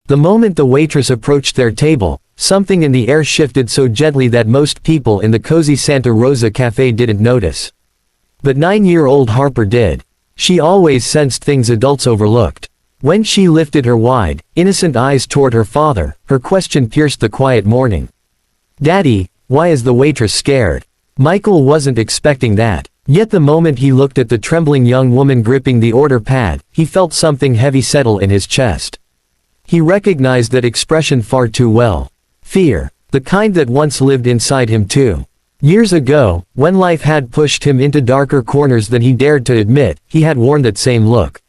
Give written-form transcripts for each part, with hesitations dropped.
The moment the waitress approached their table, something in the air shifted so gently that most people in the cozy Santa Rosa cafe didn't notice. But 9-year-old Harper did. She always sensed things adults overlooked. When she lifted her wide, innocent eyes toward her father, her question pierced the quiet morning. "Daddy, why is the waitress scared?" Michael wasn't expecting that. Yet the moment he looked at the trembling young woman gripping the order pad, he felt something heavy settle in his chest. He recognized that expression far too well. Fear. The kind that once lived inside him too. Years ago, when life had pushed him into darker corners than he dared to admit, he had worn that same look.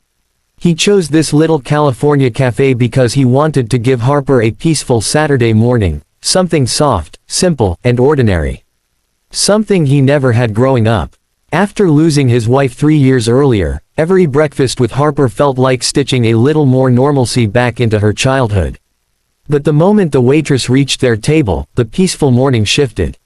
He chose this little California cafe because he wanted to give Harper a peaceful Saturday morning, something soft, simple, and ordinary. Something he never had growing up. After losing his wife 3 years earlier, every breakfast with Harper felt like stitching a little more normalcy back into her childhood. But the moment the waitress reached their table, the peaceful morning shifted.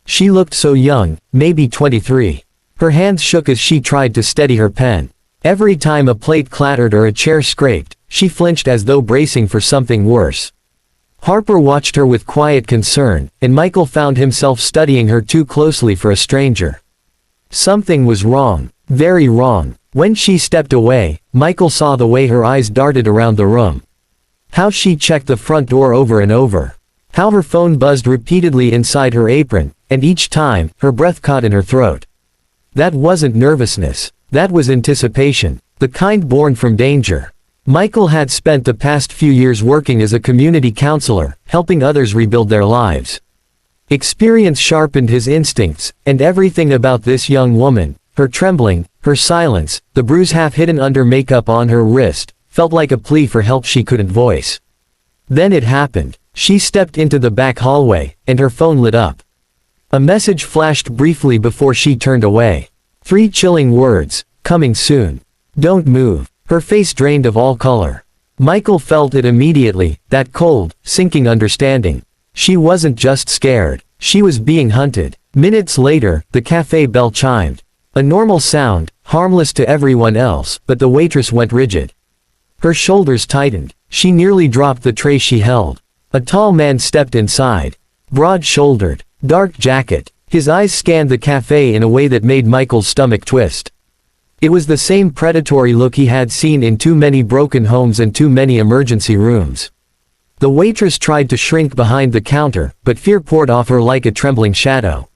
She looked so young, maybe 23. Her hands shook as she tried to steady her pen. Every time a plate clattered or a chair scraped, she flinched as though bracing for something worse. Harper watched her with quiet concern, and Michael found himself studying her too closely for a stranger. Something was wrong, very wrong. When she stepped away, Michael saw the way her eyes darted around the room. How she checked the front door over and over. How her phone buzzed repeatedly inside her apron, and each time, her breath caught in her throat. That wasn't nervousness. That was anticipation. The kind born from danger. Michael had spent the past few years working as a community counselor, helping others rebuild their lives. Experience sharpened his instincts, and everything about this young woman, her trembling, her silence, the bruise half hidden under makeup on her wrist, felt like a plea for help she couldn't voice. Then it happened. She stepped into the back hallway, and her phone lit up. A message flashed briefly before she turned away. 3 chilling words, "Coming soon. Don't move." Her face drained of all color. Michael felt it immediately, that cold, sinking understanding. She wasn't just scared. She was being hunted. Minutes later, the cafe bell chimed. A normal sound, harmless to everyone else, but the waitress went rigid. Her shoulders tightened. She nearly dropped the tray she held. A tall man stepped inside. Broad-shouldered, dark jacket. His eyes scanned the cafe in a way that made Michael's stomach twist. It was the same predatory look he had seen in too many broken homes and too many emergency rooms. The waitress tried to shrink behind the counter, but fear poured off her like a trembling shadow.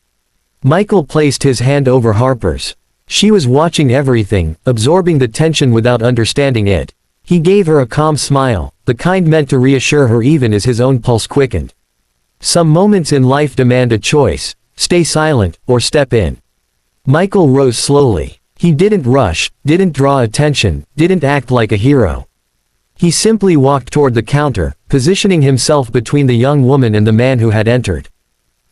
Michael placed his hand over Harper's. She was watching everything, absorbing the tension without understanding it. He gave her a calm smile, the kind meant to reassure her even as his own pulse quickened. Some moments in life demand a choice: stay silent, or step in. Michael rose slowly. He didn't rush, didn't draw attention, didn't act like a hero. He simply walked toward the counter, positioning himself between the young woman and the man who had entered.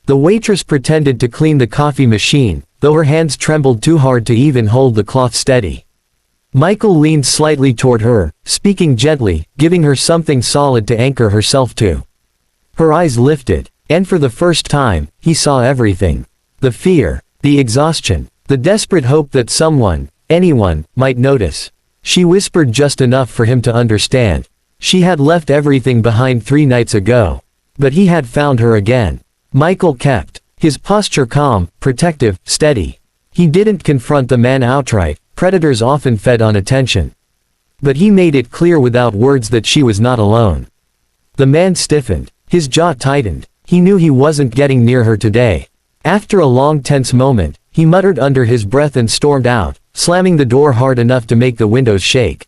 The waitress pretended to clean the coffee machine, though her hands trembled too hard to even hold the cloth steady. Michael leaned slightly toward her, speaking gently, giving her something solid to anchor herself to. Her eyes lifted, and for the first time, he saw everything. The fear, the exhaustion, the desperate hope that someone, anyone, might notice. She whispered just enough for him to understand. She had left everything behind 3 nights ago. But he had found her again. Michael kept his posture calm, protective, steady. He didn't confront the man outright. Predators often fed on attention. But he made it clear without words that she was not alone. The man stiffened. His jaw tightened. He knew he wasn't getting near her today. After a long tense moment, he muttered under his breath and stormed out, slamming the door hard enough to make the windows shake.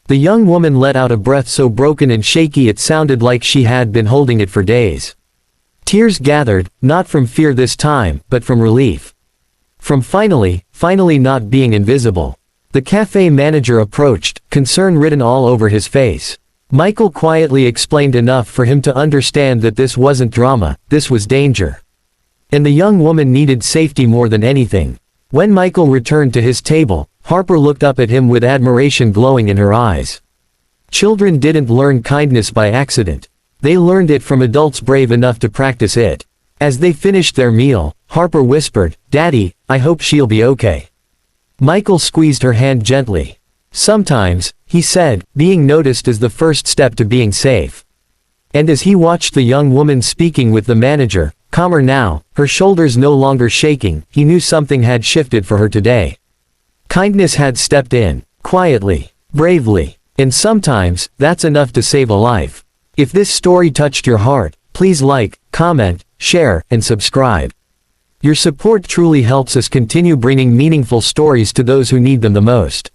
The young woman let out a breath so broken and shaky it sounded like she had been holding it for days. Tears gathered, not from fear this time, but from relief. From finally not being invisible. The cafe manager approached, concern written all over his face. Michael quietly explained enough for him to understand that this wasn't drama, this was danger. And the young woman needed safety more than anything. When Michael returned to his table, Harper looked up at him with admiration glowing in her eyes. Children didn't learn kindness by accident. They learned it from adults brave enough to practice it. As they finished their meal, Harper whispered, "Daddy, I hope she'll be okay." Michael squeezed her hand gently. Sometimes, he said, being noticed is the first step to being safe. And as he watched the young woman speaking with the manager, calmer now, her shoulders no longer shaking, he knew something had shifted for her today. Kindness had stepped in, quietly, bravely. And sometimes, that's enough to save a life. If this story touched your heart, please like, comment, share, and subscribe. Your support truly helps us continue bringing meaningful stories to those who need them the most.